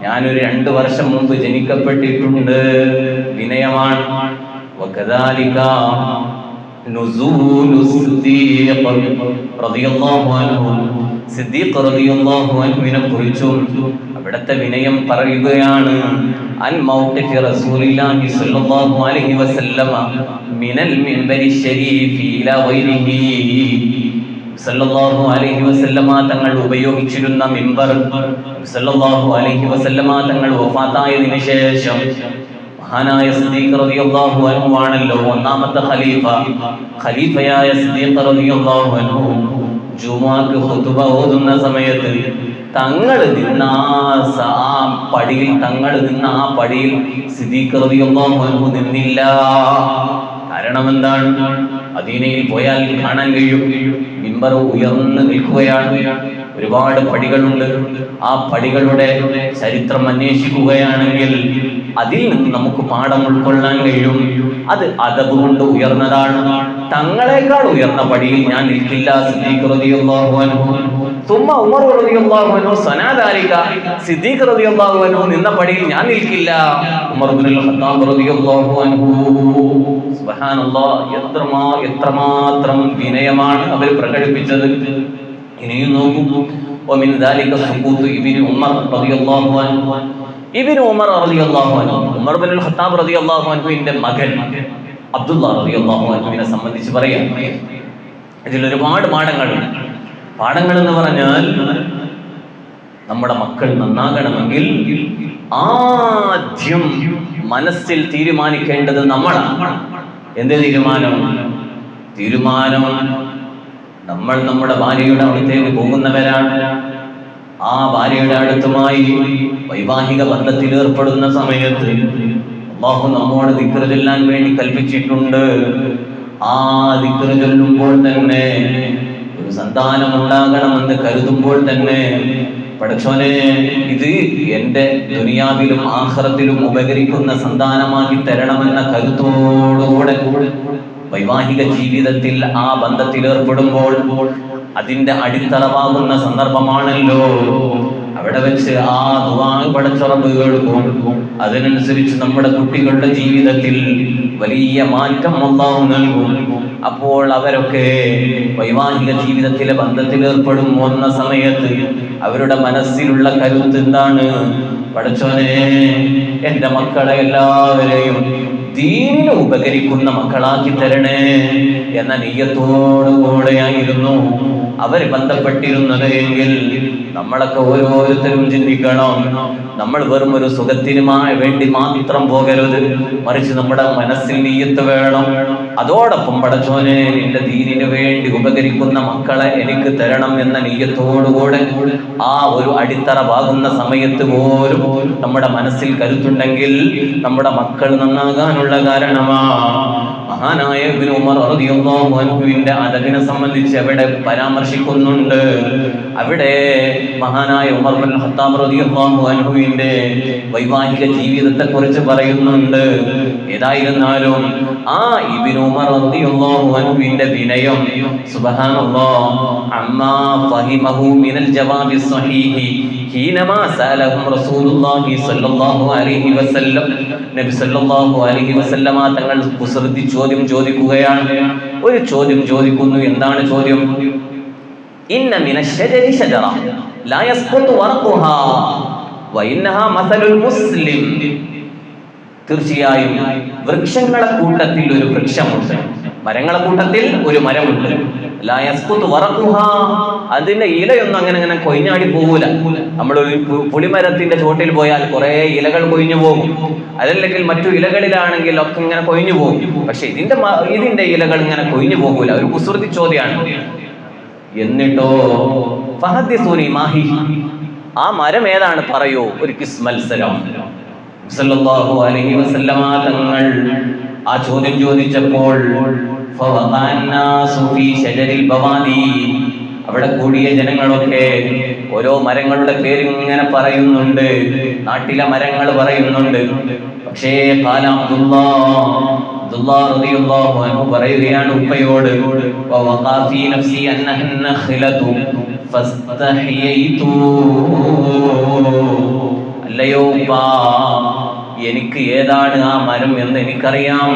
ഞാനൊരു 2 വർഷം മുമ്പ് ജനിക്കപ്പെട്ടിട്ടുണ്ട്. വിനയമാണ്. വകദാലിക നുസൂലു സിദ്ദീഖ് റളിയല്ലാഹു അൻഹു. സിദ്ദീഖ് റളിയല്ലാഹു അൻഹുവിനെ കുറിച്ചും അവിടുത്തെ വിനയം പറയുകയാണ്. അൻ മൗഖിഫി റസൂലില്ലാഹി സ്വല്ലല്ലാഹു അലൈഹി വസല്ലമ മിനൽ മിൻബരി ശരീഫി ഇലാ ഗൈരിഹി. സല്ലല്ലാഹു അലൈഹി വസല്ലമ തങ്ങൾ ഉപയോഗിച്ചിരുന്ന മിമ്പർ സല്ലല്ലാഹു അലൈഹി വസല്ലമ തങ്ങൾ വഫാത്തായതിനു ശേഷം മഹാനായ സിദ്ദീഖ് റളിയല്ലാഹു അൻഹു ആണല്ലോ ഒന്നാമത്തെ ഖലീഫ. ഖലീഫയായ സിദ്ദീഖ് റളിയല്ലാഹു അൻഹു ജുമുഅക്ക് ഖുതുബ ഓതുന്ന സമയത്ത് തങ്ങൾ നിന്ന ആ പടിയിൽ സിദ്ദീഖ് റളിയല്ലാഹു അൻഹു നിന്നില്ല. കാരണം എന്താണ്? മദീനയിൽ പോയാൽ കാണാൻ കഴിയും, മിമ്പർ ഉയർന്നു നിൽക്കുകയാണ്. ഒരുപാട് പടികളുണ്ട്. ആ പടികളുടെ ചരിത്രം അന്വേഷിക്കുകയാണെങ്കിൽ അതിൽ നിന്ന് നമുക്ക് പാഠം ഉൾക്കൊള്ളാൻ കഴിയും. അത് അദബ് കൊണ്ട് ഉയർന്നതാണ്. തങ്ങളെക്കാൾ ഉയർന്ന പടിയിൽ ഞാൻ നിൽക്കില്ല. സിദ്ദീഖ് റളിയല്ലാഹു അൻഹു സുമ്മ ഉമർ റളിയല്ലാഹു അൻഹു സനാദാലിക. സിദ്ദീഖ് റളിയല്ലാഹു അൻഹു നിന്ന പടിയിൽ ഞാൻ നിൽക്കില്ല. ഉമർ ഇബ്നുൽ ഖത്താബ് റളിയല്ലാഹു അൻഹു. സുബ്ഹാനല്ലാഹ്, എത്രമാത്രം വിനയമാണ് അവർ പ്രകടിപ്പിച്ചത്. ഇനിയും നോക്കൂ, വമിൻ ദാലിക സുഖൂത്ത് ഇബ്നു ഉമർ റളിയല്ലാഹു അൻഹു. ഇബ്നു ഉമർ റളിയല്ലാഹു അൻഹു, ഉമർ ഇബ്നുൽ ഖത്താബ് റളിയല്ലാഹു അൻഹുവിന്റെ മകൻ അബ്ദുല്ലാഹ് റളിയല്ലാഹു അൻഹുവിനെ സംബന്ധിച്ച് പറയാം. ഇതിൽ ഒരുപാട് പാഠങ്ങൾ എന്ന് പറഞ്ഞാൽ നമ്മുടെ മക്കൾ നന്നാകണമെങ്കിൽ ആദ്യം മനസ്സിൽ തീരുമാനിക്കേണ്ടത് നമ്മളാണ്. എന്ത് തീരുമാനം? നമ്മൾ നമ്മുടെ ഭാര്യയുടെ അടുത്തേക്ക് പോകുന്നവരാണ്. ആ ഭാര്യയുടെ അടുത്തുമായി വൈവാഹിക ബന്ധത്തിൽ ഏർപ്പെടുന്ന സമയത്ത് അല്ലാഹു നമ്മോട് ദിക്ർ ചൊല്ലാൻ വേണ്ടി കൽപ്പിച്ചിട്ടുണ്ട്. ആ ദിക്ർ ചൊല്ലുമ്പോൾ തന്നെ, ഒരു സന്താനം ഉണ്ടാകണമെന്ന് കരുതുമ്പോൾ തന്നെ, പടച്ചോനെ ഇത് എൻ്റെ ദുനിയാവിലും ആഖിറത്തിലും ഉപകരിക്കുന്ന സന്താനമാക്കി തരണമെന്ന കരുത്തോടുകൂടെ വൈവാഹിക ജീവിതത്തിൽ ആ ബന്ധത്തിൽ ഏർപ്പെടുമ്പോൾ അതിന്റെ അടിത്തറവാകുന്ന സന്ദർഭമാണല്ലോ. അവിടെ വെച്ച് ആ ദുആ പടച്ചറബ് കേൾക്കും. അതിനനുസരിച്ച് നമ്മുടെ കുട്ടികളുടെ ജീവിതത്തിൽ വലിയ മാറ്റം അല്ലാഹു നൽകും. അപ്പോൾ അവരൊക്കെ വൈവാഹിക ജീവിതത്തിലെ ബന്ധത്തിൽ ഏർപ്പെടുന്ന സമയത്ത് അവരുടെ മനസ്സിലുള്ള കരുത്ത് എന്താണ്? പടച്ചോനെ എൻ്റെ മക്കളെ എല്ലാവരെയും ദീനിന് ഉപകരിക്കുന്ന മക്കളാക്കി തരണേ എന്ന നിയ്യത്തോടുകൂടെയായിരുന്നു അവർ ബന്ധപ്പെട്ടിരുന്നത് എങ്കിൽ നമ്മളൊക്കെ ഓരോരുത്തരും ചിന്തിക്കണം. നമ്മൾ വെറും ഒരു സുഖത്തിന് വേണ്ടി മാത്രം പോകരുത്, മറിച്ച് നമ്മുടെ മനസ്സിൽ നിയ്യത്ത് വേണം. അതോടൊപ്പം പടച്ചോനെ നിന്റെ ദീനിന് വേണ്ടി ഉപകരിക്കുന്ന മക്കളെ എനിക്ക് തരണം എന്ന നിയ്യത്തോടുകൂടെ ആ ഒരു അടിത്തറ പാകുന്ന സമയത്ത് പോലും നമ്മുടെ മനസ്സിൽ കരുത്തുണ്ടെങ്കിൽ നമ്മുടെ മക്കൾ നന്നാകാനുള്ള കാരണമാണ്. മഹാനായ ഇബ്നു ഉമർ റളിയല്ലാഹു അൻഹുവിന്റെ അദബിനെ സംബന്ധിച്ച് അവിടെ പരാമർശിക്കുന്നുണ്ട്. അവിടെ മഹാനായ ഉമർ ഇബ്നുൽ ഖത്താബ് റളിയല്ലാഹു അൻഹുവിന്റെ വൈവാഹിക ജീവിതത്തെ കുറിച്ച് പറയുന്നുണ്ട്. ഏതായിരുന്നാലും ആ ഇബ്നു ഉമർ റളിയല്ലാഹു അൻഹുവിന്റെ വിനയം സുബ്ഹാനല്ലാഹ് അമ്മാ ഫഹിമഹു മിനൽ ജവാബി സ്വഹീഹി ഹീനമാ സഅലഹും റസൂലുള്ളാഹി സ്വല്ലല്ലാഹു അലൈഹി വസല്ലം. നബി സല്ലല്ലാഹു അലൈഹി വസല്ലമ തങ്ങൾ കുസൃതി ചോദ്യം ചോദിക്കുകയാണ്. ഒരു ചോദ്യം ചോദിക്കുന്നു. എന്താണ് ചോദ്യം? ഇന്ന മിനശ്ശജരി ശജറ ലാ യസ്ഖുതു വറഖുഹാ വഇന്നഹാ മസലുൽ മുസ്ലിം. തീർച്ചയായും വൃക്ഷങ്ങളെ കൂട്ടത്തിൽ ഒരു വൃക്ഷമുണ്ട്, മരങ്ങളെ കൂട്ടത്തിൽ ഒരു മരമുണ്ട്. ലാ യസ്ഖുതു വറഖുഹാ, അതിന്റെ ഇലയൊന്നും അങ്ങനെ കൊഴിഞ്ഞാടി പോകൂല. നമ്മളൊരു പുളിമരത്തിന്റെ ചോട്ടിൽ പോയാൽ കുറെ ഇലകൾ കൊഴിഞ്ഞു പോകും, അതല്ലെങ്കിൽ മറ്റു ഇലകളിലാണെങ്കിൽ ഒക്കെ ഇങ്ങനെ കൊഴിഞ്ഞു പോകും. പക്ഷെ ഇതിന്റെ ഇലകൾ ഇങ്ങനെ കൊഴിഞ്ഞു പോകൂല. ഒരു കുസൃതി ചോദ്യമാണ്. എന്നിട്ടോ ഫഹദ്ദിസൂനി മാഹി, ആ മരം ഏതാണ് പറയൂ. ഒരു ക്വിസ് മത്സരം. സല്ലല്ലാഹു അലൈഹി വസല്ലമ തങ്ങൾ ആ ചോദ്യം ചോദിച്ചപ്പോൾ അവിടെ കൂടിയ ജനങ്ങളൊക്കെ ഓരോ മരങ്ങളുടെ പേര് ഇങ്ങനെ പറയുന്നുണ്ട്, നാട്ടിലെ മരങ്ങൾ പറയുന്നുണ്ട്. പക്ഷേ പറയുകയാണ് ഉപ്പയോട്, അല്ലയോ ഉപ്പാ, എനിക്ക് ഏതാണ് ആ മരം എന്ന് എനിക്കറിയാം,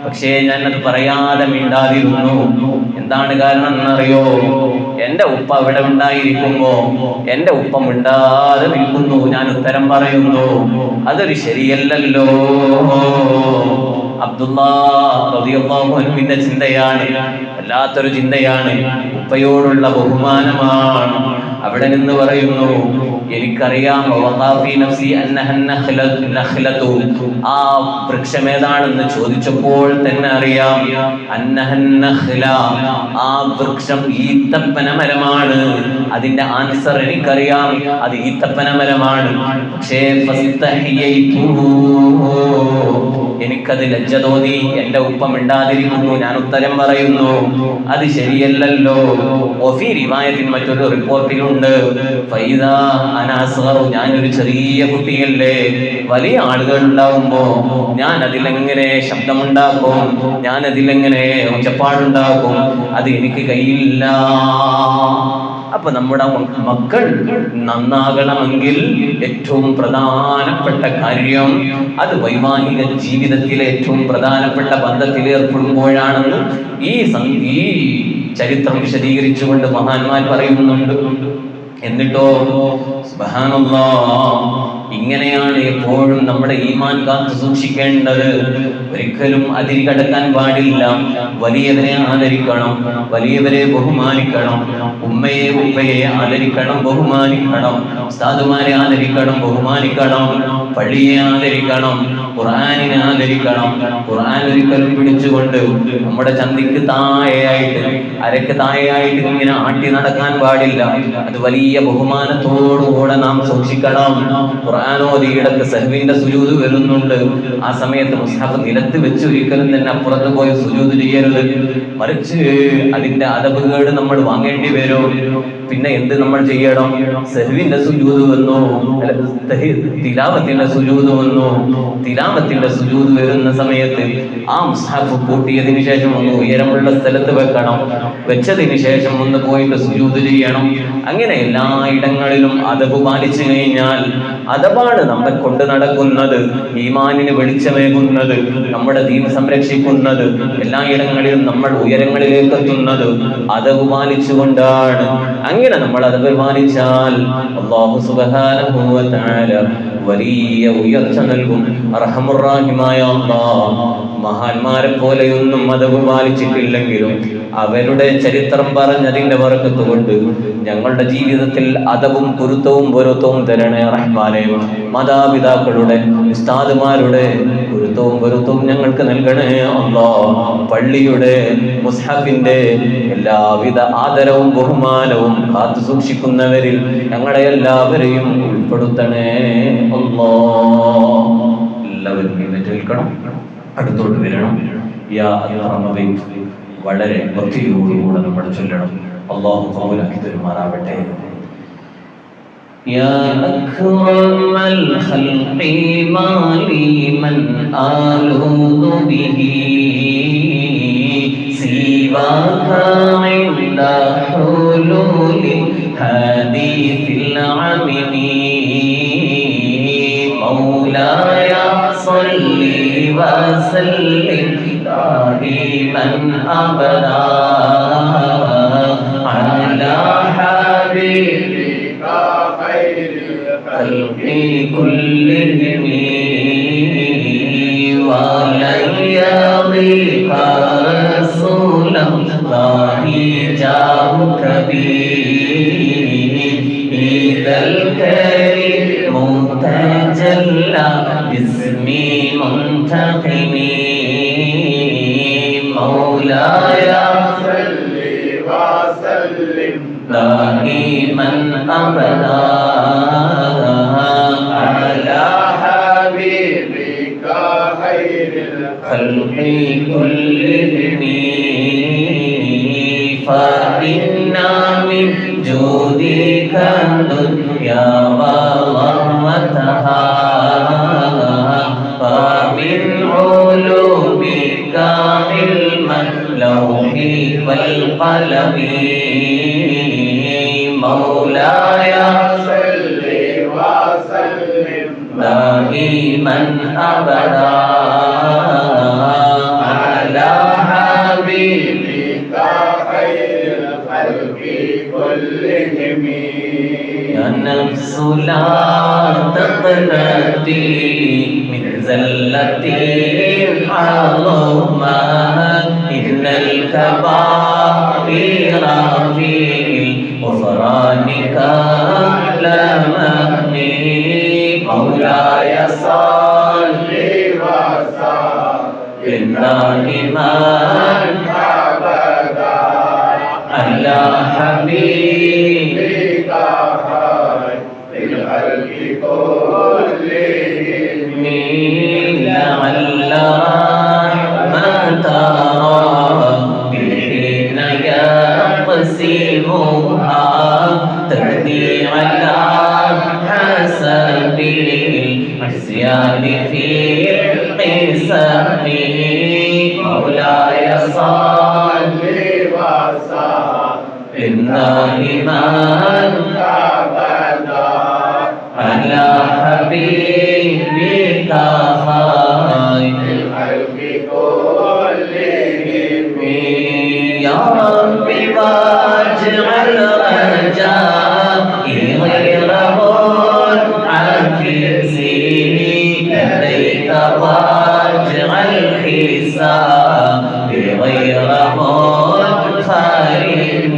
പക്ഷേ ഞാനത് പറയാതെ മിണ്ടാതിരുന്നു. എന്താണ് കാരണം എന്നറിയോ? എന്റെ ഉപ്പ ഇവിടെ ഉണ്ടായിരിക്കുമ്പോ എന്റെ ഉപ്പ മിണ്ടാതെ നിൽക്കുന്നു, ഞാൻ ഉത്തരം പറയുന്നു. അതൊരു ശരിയല്ലല്ലോ. അബ്ദുല്ലാഹ് റളിയല്ലാഹു അൻഹുവിന്റെ ചിന്തയാണ്, വല്ലാത്തൊരു ചിന്തയാണ്, ഉപ്പയോടുള്ള ബഹുമാനമാണ്. അവിടെ നിന്ന് പറയുന്നു, എനിക്കറിയാം ആ വൃക്ഷം ഏതാണെന്ന് ചോദിച്ചപ്പോൾ തന്നെ അറിയാം. ആ വൃക്ഷം ഈത്തപ്പന മരമാണ്. അതിന്റെ ആൻസർ എനിക്കറിയാം, അത് ഈത്തപ്പന മരമാണ്. പക്ഷേ എനിക്കത് ലജ്ജ തോന്നി, എന്റെ ഉപ്പ മിണ്ടാതിരിക്കുന്നു, ഞാൻ ഉത്തരം പറയുന്നു. അത് ശരിയല്ലല്ലോ. ഒഫി റിവായത്തിൽ മറ്റൊരു റിപ്പോർട്ടിലുണ്ട്, ഫൈദാ അനാസ്ഗറു, ഞാനൊരു ചെറിയ കുട്ടിയല്ലേ, വലിയ ആളുകൾ ഉണ്ടാകുമ്പോ ഞാൻ അതിലെങ്ങനെ ശബ്ദമുണ്ടാക്കും, ഞാൻ അതിലെങ്ങനെ ഒച്ചപ്പാടുണ്ടാക്കും, അത് എനിക്ക് കഴിയില്ല. അപ്പൊ നമ്മുടെ മക്കൾ നന്നാകണമെങ്കിൽ ഏറ്റവും പ്രധാനപ്പെട്ട കാര്യം അത് വൈവാഹിക ജീവിതത്തിലെ ഏറ്റവും പ്രധാനപ്പെട്ട ബന്ധത്തിൽ ഏർപ്പെടുമ്പോഴാണെന്ന് ഈ ചരിത്രം വിശദീകരിച്ചുകൊണ്ട് മഹാന്മാർ പറയുന്നുണ്ട്. എന്നിട്ടോ സുബ്ഹാനല്ലാഹ്, ഇങ്ങനെയാണ് എപ്പോഴും നമ്മുടെ ഈമാൻ കാത്തു സൂക്ഷിക്കേണ്ടത്. ഒരിക്കലും അതിരി കടക്കാൻ പാടില്ല. വലിയവരെ ആദരിക്കണം, വലിയവരെ ബഹുമാനിക്കണം. ഉമ്മയെ ഉപ്പയെ ആദരിക്കണം, ബഹുമാനിക്കണം. ഉസ്താദുമാരെ ആദരിക്കണം, ബഹുമാനിക്കണം. പള്ളിയെ ആദരിക്കണം, ഖുർആനിനെ ആദരിക്കണം. ഖുർആൻ ഒരിക്കലും പിടിച്ചുകൊണ്ട് നമ്മുടെ ചന്തിക്ക് താഴെയായിട്ട്, അരക്ക് താഴെയായിട്ട് ഇങ്ങനെ ആട്ടി നടക്കാൻ പാടില്ല. അത് വലിയ ബഹുമാനത്തോടുകൂടെ നാം സൂക്ഷിക്കണം. ഖുർആൻ ഖുർആനോദിയിടത്ത് സഹ്വിന്റെ സുജൂദ് വരുന്നുണ്ട്. ആ സമയത്ത് മുസ്ഹഫ് നിലത്ത് വെച്ച് ഒരിക്കലും തന്നെ അപ്പുറത്ത് പോയി സുജൂദ് ചെയ്യരുത്. മറിച്ച് അതിന്റെ അദബുകേട് നമ്മൾ വാങ്ങേണ്ടി വരും. പിന്നെ എന്ത് നമ്മൾ ചെയ്യണം? സഹ്വിന്റെ സുജൂദ് വന്നു, തിലാവത്തിന്റെ സുജൂദ് വന്നു. തിലാവത്തിന്റെ സുജൂദ് വരുന്ന സമയത്ത് ആ മുസ്ഹഫ് കൂട്ടിയതിനു ശേഷം ഒന്ന് ഉയരമുള്ള സ്ഥലത്ത് വെക്കണം. വെച്ചതിന് ശേഷം ഒന്ന് പോയിട്ട് സുജൂദ് ചെയ്യണം. അങ്ങനെ എല്ലായിടങ്ങളിലും അദബ് പാലിച്ചു കഴിഞ്ഞാൽ അദബാണ് നമ്മെ കൊണ്ട് നടക്കുന്നത്, ഈമാനിന് വെളിച്ചമേകുന്നത്, നമ്മുടെ ദീൻ സംരക്ഷിക്കുന്നത്, എല്ലായിടങ്ങളിലും നമ്മൾ ഉയരങ്ങളിലേക്ക് എത്തുന്നത് അദബ് പാലിച്ചുകൊണ്ടാണ്. അങ്ങനെ നമ്മൾ അദബ് പാലിച്ചാൽ അല്ലാഹു സുബ്ഹാനഹു വ തആല വലിയ ഉയർച്ച നൽകും. അർഹമുർ റഹീമായ അല്ലാഹ് മഹാന്മാരെ പോലെയൊന്നും അദബ് പാലിച്ചിട്ടില്ലെങ്കിലും അവരുടെ ചരിത്രം പറഞ്ഞതിന്റെ ബർക്കത്ത് കൊണ്ട് ഞങ്ങളുടെ ജീവിതത്തിൽ അദബും പൊരുത്തവും തരണേ റഹ്മാനേ. മാതാപിതാക്കളുടെ ഉസ്താദുമാരുടെ പൊരുത്തവും ഞങ്ങൾക്ക് നൽകണേ അല്ലാഹ്. പള്ളിയുടെ മുസ്ഹഫിന്റെ എല്ലാവിധ ആദരവും ബഹുമാനവും കാത്തു സൂക്ഷിക്കുന്നവരിൽ ഞങ്ങളെ എല്ലാവരെയും ഉൾപ്പെടുത്തണേ അല്ലാഹ്. എല്ലാവരും എഴുന്നേറ്റ് നിൽക്കണം, അടുത്തോട്ട് വരണം. യാ അർഹമർ വളരെ ഭക്തിയോടുകൂടെ നമ്മൾ ചൊല്ലണം. അല്ലാഹു ഖബൂലാക്കി തരുമാറാവട്ടെ. യാ അക്രമൽ ഖൽഖി മാലി മൻ ആലൂദു ബിഹി സിവാക ഇൻദ ഹുലൂലി ഹദീസിൽ അമിനി മൗലായ صلي وسلم دائما أبدا على حبيبك خير الخلق كلهم ولن يضيق رسول الله جاهك به إذا الكريم تجلى باسمي منتقمي مولاي صل وسلم دائما أبدا على حبيبك خير الخلق كلهم فإن من جودك الدنيا وضرتها ومن علومك علم اللوح والقلم مولاي صل وسلم دائما أبدا على حبيبك خير الخلق كلهم يا نفس لا تقنطي من زلة عظمت إن الكبائر في الغفران كالمهني مولاي صل وسلم دائما أبدا على حبيبك خير الخلق كلهم لعل رحمة ربي حين يقسمها تهدي على حسب العصيان في القسم مولاي صل وسلم دائما أبدا على حبيبك خير الخلق كلهم يا ربي واجعل رجائي غير منعكس لديك واجعل حسابي غير منخرم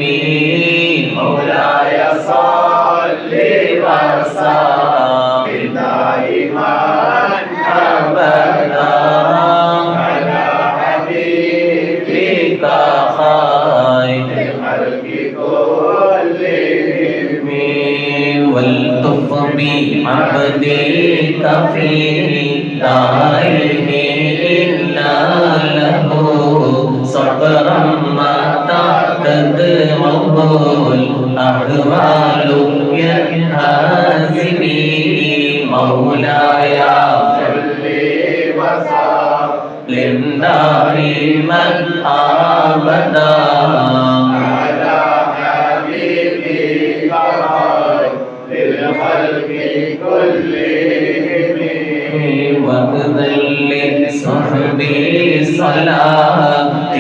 مولاي صل وسلم دائما أبدا على حبيبك خير الخلق كلهم ولتف بعبدك في دارين إلا له صبرا متى تدعوه الأحوال ينهزمي مولاي وسلم دائما أبدا على حبيبك للخلق كلهم وذل صحبي صلاة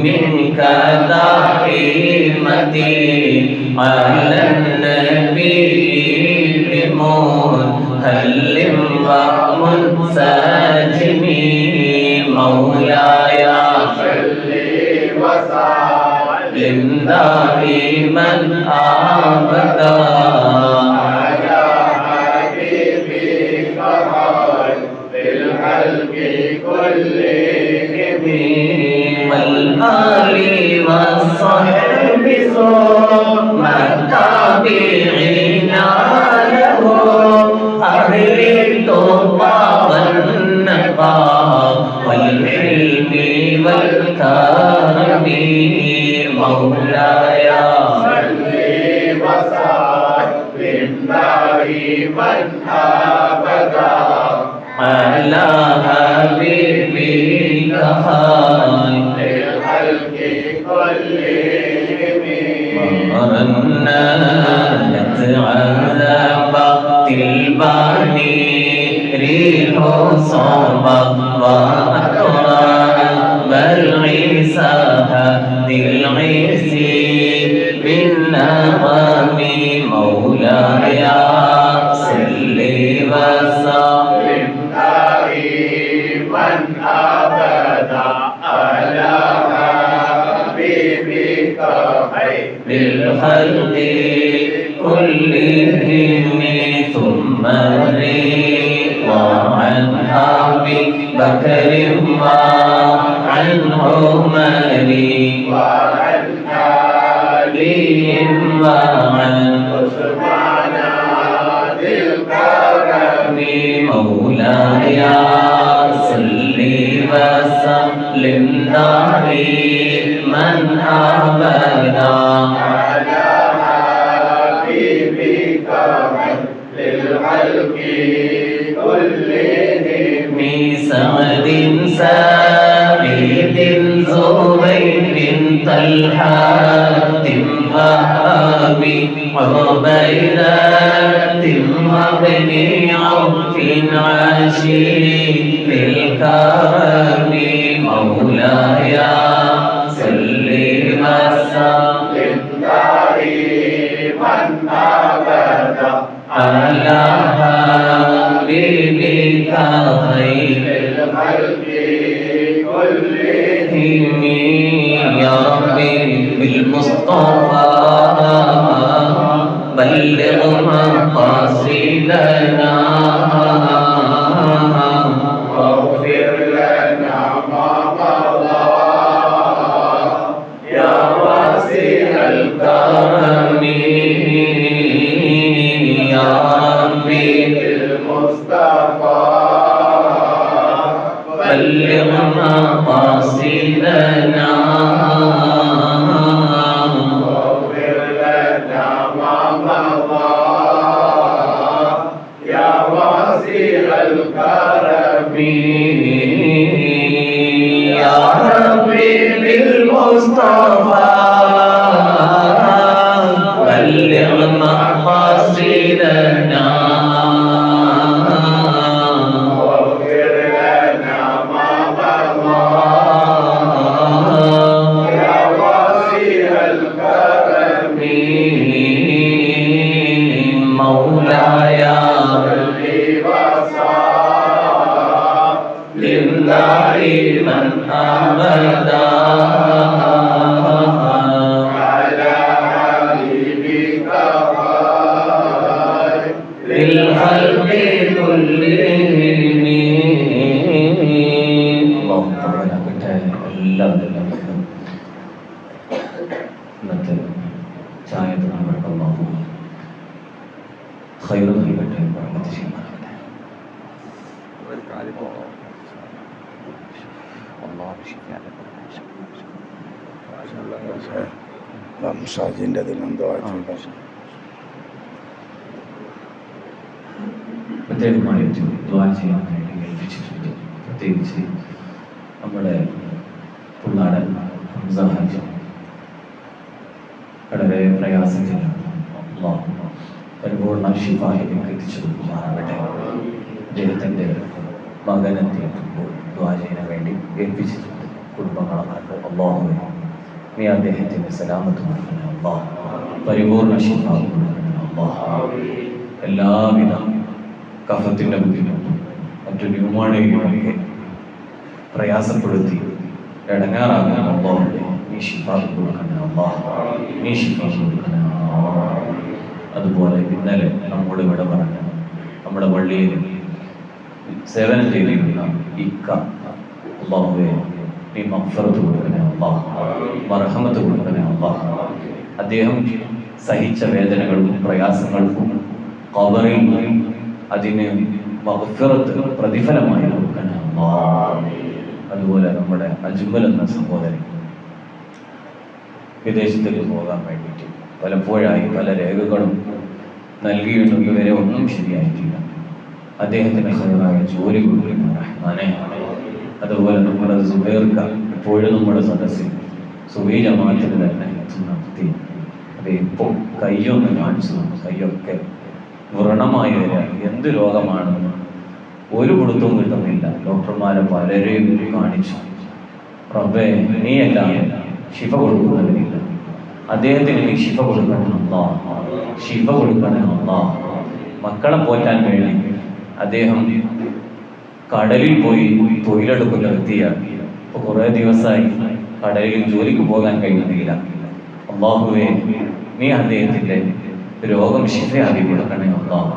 منك دائمة على النبي بمنهل ومنسجم مولاي صل وسلم دائما أبدا على حبيبك بالخلق كلهم والآل والصحب ثم التابعين لهم أهل التقى والنقى والحلم والكرم مولاي صل وسلم دائما أبدا على حبيبك خير الخلق كلهم مرنت على بخت الباني ريح صبا وأتراب العيسى هدي العيسي من نغم مولاي صل وسلم دائما أبدا على حبيبك خير الخلق كلهم ثم وعن أبي بكر وعن عمر وعن علي وعن عثمان ذي الكرم مولاي صل وسلم دائما أبدا على حبيبك للخلق كلهم سعد سعيد زبير طلحة وهاب عبيدة وابن عوف عشير الكرم مولاي صل وسلم دائما أبدا على حبيبك خير الخلق كلهم يا ربي بالمصطفى بلغ مقاصدنا واغفر لنا ما مضى يا واسع الكرم يا ربي بالمصطفى بلغ مقاصدنا واغفر لنا ما مضى يا واسع الكرم يا ربي بالمصطفى بلغ مقاصدنا واغفر لنا ما مضى يا واسع الكرم مولاي صل وسلم دائما أبدا على حبيبك خير الخلق كلهم اللهم തമ്പുരാനാകട്ടെ എല്ലാവരും ഇന്നത്തെ ചായ നമ്മൾ ഖൈർ നൽകട്ടെ. ഷാജിൻ്റെ അതിലെന്തോ പ്രത്യേകമായിട്ട് ദ്വാ ചെയ്യാൻ വേണ്ടി ഏൽപ്പിച്ചിട്ടുണ്ട്. പ്രത്യേകിച്ച് നമ്മുടെ പുള്ളാടൻ ഹാജി വളരെ പ്രയാസത്തിലാണ്. പരിപൂർണ്ണ ശിഫാഹിലേക്ക് എത്തിച്ചു കൊടുക്കുമാറാകട്ടെ. അദ്ദേഹത്തിൻ്റെ മകനെത്തിയപ്പോൾ ദ്വാ ചെയ്യാൻ വേണ്ടി ഏൽപ്പിച്ചിട്ടുണ്ട്. കുടുംബങ്ങളൊക്കെ അല്ലാഹുവേ നീ അദ്ദേഹത്തിൻ്റെ സലാമത്ത് കൊടുക്കണേ അല്ലാഹ്, പരിപൂർണ്ണ ശിഫ കൊടുക്കണേ അല്ലാഹ്. എല്ലാവിധ കഫത്തിൻ്റെ ബുദ്ധിമുട്ടും മറ്റു ന്യൂമോണിയയുമൊക്കെ പ്രയാസപ്പെടുത്തി ഇടങ്ങാറാകുന്ന അല്ലാഹുവേ നീ ശിഫ കൊടുക്കണേ അല്ലാഹ്, നീ ശിഫ കൊടുക്കണേ അല്ലാഹ്. അതുപോലെ ഇന്നലെ നമ്മോട് ഇവിടെ പറഞ്ഞ നമ്മുടെ പള്ളിയിൽ സേവനം ചെയ്തിരുന്ന ഇക്ക അല്ലാഹുവേ നീ മഗ്ഫിറത്ത് കൊടുക്കണേ അല്ലാഹ്, മർഹമത്ത് കൊടുക്കണേ അല്ലാഹ്. അദ്ദേഹം സഹിച്ച വേദനകൾക്കും പ്രയാസങ്ങൾക്കും ഖബറിൽ അതിന് മഗ്ഫിറത്ത് പ്രതിഫലമായി കൊടുക്കണേ അല്ലാഹ്. അതുപോലെ നമ്മുടെ അജ്മൽ എന്ന സഹോദരൻ വിദേശത്തേക്ക് പോകാൻ വേണ്ടിയിട്ട് പലപ്പോഴായി പല രേഖകളും നൽകിയിട്ടുണ്ട്, വരെ ഒന്നും ശരിയായിട്ടില്ല. അദ്ദേഹത്തിന് ഹൈറായ ജോലി കൊടുക്കണം റഹ്മാനെ. അതുപോലെ നമ്മുടെ സുബൈർക്ക ഇപ്പോഴും നമ്മുടെ സദസ്സിൽ സുബൈ ജമാഅത്തിന് തന്നെ നടത്തി. അത് ഇപ്പോൾ കയ്യൊന്ന് കാണിച്ചു, കയ്യൊക്കെ വ്രണമായി വരിക. എന്ത് രോഗമാണെന്ന് ഒരു പിടുത്തവും കിട്ടുന്നില്ല. ഡോക്ടർമാരെ പലരെയും കാണിച്ചു. റബ്ബേ നീയെല്ലാം ശിഫ കൊടുക്കുന്നതിനില്ല. അദ്ദേഹത്തിന് നീ ശിഫ കൊടുക്കണം അല്ലാഹ്, ശിഫ കൊടുക്കണം അല്ലാഹ്. മക്കളെ പോറ്റാൻ വേണ്ടി അദ്ദേഹം കടലിൽ പോയി തൊഴിലെടുപ്പ് നിർത്തിയാണ്. ഇപ്പൊ കുറേ ദിവസമായി കടലിൽ ജോലിക്ക് പോകാൻ കഴിയുന്നില്ല. അല്ലാഹുവേ നീ അദ്ദേഹത്തിന്റെ രോഗം ശിഫയാക്കി കൊടുക്കണേ അല്ലാഹ്,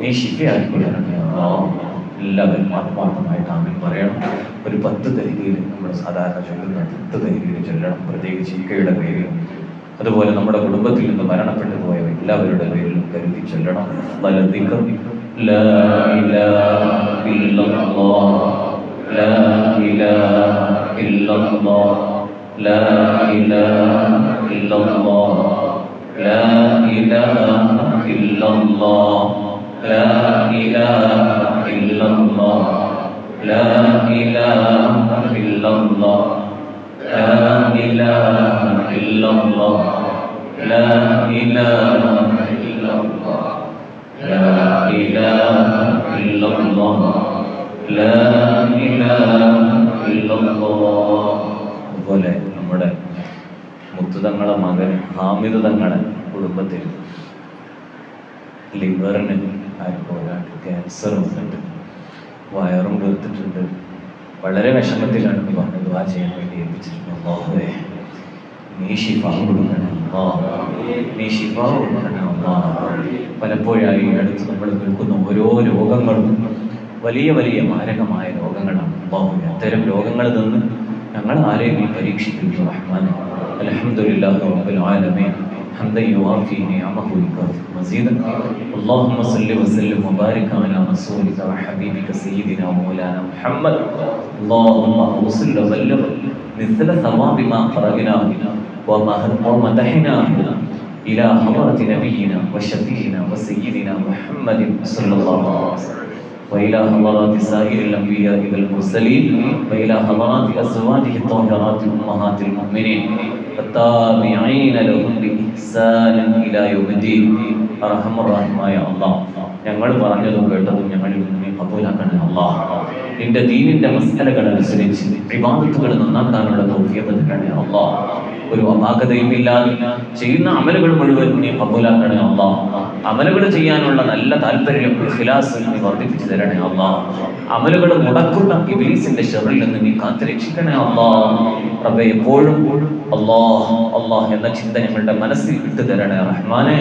നീ ശിഫയാക്കി കൊടുക്കണേ അല്ലാഹ്. എല്ലാവരും ആത്മാർത്ഥമായിട്ട് ആമീൻ പറയണം. ഒരു 10 തഹ്ലീൽ നമ്മൾ സാധാരണ ചൊല്ലുന്ന 10 തഹ്ലീൽ ചൊല്ലണം. പ്രത്യേകിച്ച് ഇക്കയുടെ പേരിൽ, അതുപോലെ നമ്മുടെ കുടുംബത്തിൽ നിന്ന് മരണപ്പെട്ടു പോയ എല്ലാവരുടെ പേരിലും കരുതി ചൊല്ലണം. لا إله إلا الله لا إله إلا الله لا إله إلا الله لا إله إلا الله لا إله إلا الله لا إله إلا الله لا إله إلا الله لا إله إلا الله لا إله إلا الله لا إله إلا الله. അതുപോലെ നമ്മുടെ മുത്തുതങ്ങളെ മകൻ ഹാമിദ് തങ്ങളെ കുടുംബത്തിൽ ലിവറിന് ആർക്കോലാണ്ട് ക്യാൻസർ വന്നിട്ട് വയറും വീർത്തിട്ടുണ്ട്. വളരെ വിഷമത്തിലാണ് പറഞ്ഞത്. ദുആ ചെയ്യാൻ വേണ്ടി ഏൽപ്പിച്ചിട്ടുണ്ട്. അല്ലാഹുവേ നീ ശിഫ കൊടുക്കണം അല്ലാഹ്, നീ ശിഫ കൊടുക്കണം അല്ലാഹ്. പലപ്പോഴായി അടുത്ത് നമ്മൾ കേൾക്കുന്ന ഓരോ രോഗങ്ങളും വലിയ വലിയ മാരകമായ രോഗങ്ങളാണ്. അല്ലാഹുവേ അത്തരം രോഗങ്ങളിൽ നിന്ന് ഞങ്ങൾ ആരെയും നീ പരീക്ഷിക്കുന്നു റഹ്മാനെ. അൽഹംദുലില്ലാഹി റബ്ബിൽ ആലമീൻ حمدا يوافي نعمه ويكافئ مزيدا. اللهم صل وسلم وبارك على رسولك وحبيبك سيدنا ومولانا محمد. اللهم اوصل وبلغ مثل ثواب ما قرأناه ومدحناه إلى حضرة نبينا وشفيعنا وسيدنا محمد صلى الله عليه وسلم وإلى حضرات سائر الأنبياء والمرسلين وإلى حضرات أزواجه الطاهرات أمهات المؤمنين التابعين لهم بإحسان إلى يوم الدين. أرحم الراحمين يا الله. ഞങ്ങൾ പറഞ്ഞതും കേട്ടതും ഞങ്ങളിൽ നിന്ന് ഖബൂലാക്കണേ അല്ലാഹ്. നിന്റെ ദീനിന്റെ മസ്അലകൾ അനുസരിച്ച് ഇബാദത്തുകൾ നന്നാക്കാനുള്ള തൗഫീഖ് തരണേ അല്ലാഹ്. ഒരു അപാകതയും ഇല്ലാതെ ചെയ്യുന്ന അമലുകൾ മുഴുവൻ നീ ഖബൂലാക്കണേ അല്ലാഹ്. അമലുകൾ ചെയ്യാനുള്ള നല്ല താല്പര്യം ഇഖ്ലാസ് നീ വർദ്ധിപ്പിച്ചു തരണേ അല്ലാഹ്. അമലുകൾ മുടക്കുന്ന ഇബ്ലീസിന്റെ ശർറിൽ നിന്ന് നീ കാത്തുരക്ഷിക്കണേ അല്ലാഹ്. റബ്ബേ എപ്പോഴും അല്ലാഹ് അല്ലാഹ് എന്ന ചിന്ത ഞങ്ങളുടെ മനസ്സിൽ വിട്ടു തരണേ റഹ്മാനെ.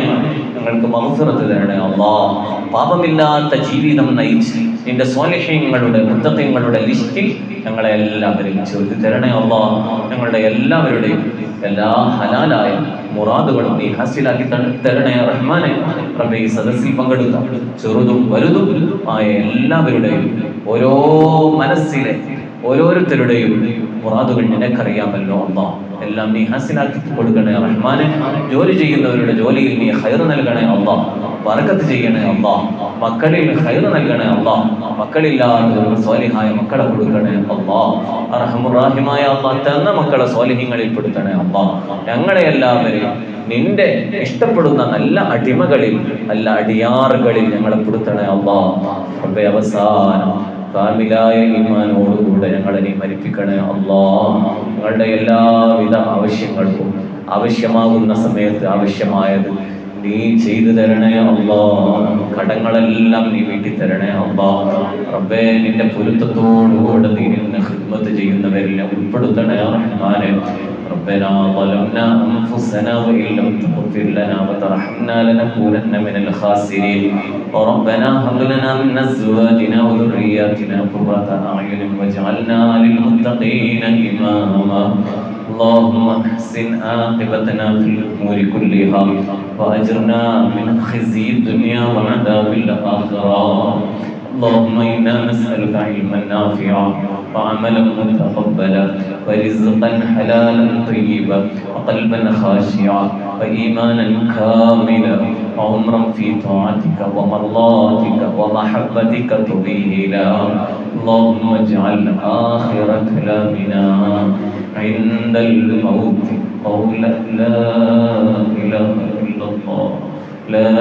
ഞങ്ങൾക്ക് മഗ്ഫിറത്ത് തരണേ അല്ലാഹ്. പാപമില്ലാത്ത ജീവിതം നയിച്ച് നിന്റെ സ്വാലിഹീങ്ങളുടെ മുത്തഖീങ്ങളുടെ ലിസ്റ്റിൽ ഞങ്ങളെ എല്ലാവരെയും ചേർത്ത് തരണേ അല്ലാഹ്. ഞങ്ങളുടെ എല്ലാവരുടെയും എല്ലാ ഹലാലായ മുറാദുകളും നീ ഹാസിലാക്കി തരണേ റഹ്മാനെ. റബ്ബേ ഈ സദസ്സിൽ പങ്കെടുത്ത ചെറുതും വലുതും ആയ എല്ലാവരുടെയും ഓരോ മനസ്സിലെ ഓരോരുത്തരുടെയും മുറാദുകൾ നിനക്കറിയാമല്ലോ അല്ലാഹ്. എല്ലാം നീ ഹാസിലാക്കി കൊടുക്കണേ റഹ്മാനെ. ജോലി ചെയ്യുന്നവരുടെ ജോലിയിൽ നീ ഖൈർ നൽകണേ അല്ലാഹ്. ബറക്കത്ത് ചെയ്യണേ അല്ലാഹ്. മക്കളിൽ ഖൈർ നൽകണേ അല്ലാഹ്. മക്കളില്ലാത്തവർക്ക് സ്വാലിഹായ മക്കളെ കൊടുക്കണേ അല്ലാഹ്. അർഹമുർ റഹീമായ അല്ലാഹ് തന്ന മക്കളെ സ്വാലിഹീങ്ങളിൽ പെടുത്തണേ അല്ലാഹ്. ഞങ്ങളെ എല്ലാവരെയും നിന്റെ ഇഷ്ടപ്പെടുന്ന നല്ല അടിമകളിൽ, നല്ല അടിയാറുകളിൽ ഞങ്ങളെ പെടുത്തണേ അല്ലാഹ്. റബ്ബേ അവസാനം കാമിലായ ഈമാനോടുകൂടെ ഞങ്ങളെ നീ മരിപ്പിക്കണേ അല്ലാഹ്. ഞങ്ങളുടെ എല്ലാവിധ ആവശ്യങ്ങൾക്കും ആവശ്യമാകുന്ന സമയത്ത് ആവശ്യമായത് നീ ചെയ്തു തരണേ അല്ലാഹ്. കടങ്ങളെല്ലാം നീ വീട്ടി തരണേ അല്ലാഹ്. റബ്ബേ നിന്റെ പൊരുത്തത്തോടുകൂടെ നീ നിന്നെ ഖിദ്മത്ത് ചെയ്യുന്നവരിൽ ഉൾപ്പെടുത്തണേ റഹ്മാനെ. ربنا ظلمنا أنفسنا وإن لم تغفر لنا وترحمنا لنكونن من الخاسرين وربنا هب لنا من أزواجنا وذرياتنا قرة أعين واجعلنا للمتقين إماما اللهم احسن عاقبتنا في الأمور كلها وأجرنا من خزي الدنيا وعذاب الآخرة اللهم إنا نسألك علما نافعا وعملا متقبلا ورزقا حلالا طيبا وقلبا خاشعا وإيمانا كاملا وعمرا في طاعتك ومرضاتك ومحبتك طويلا اللهم اجعل آخر كلامنا عند الموت قولا لا إله إلا الله لا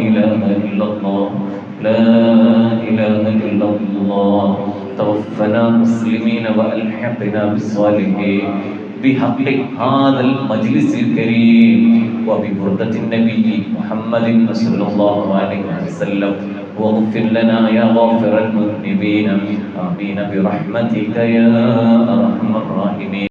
إله إلا الله لا إله إلا الله توفنا مسلمين وألحقنا بالصالحين بحق هذا المجلس الكريم وببردة النبي محمد صلى الله عليه وسلم واغفر لنا يا غافر المذنبين آمين برحمتك يا أرحم الراحمين.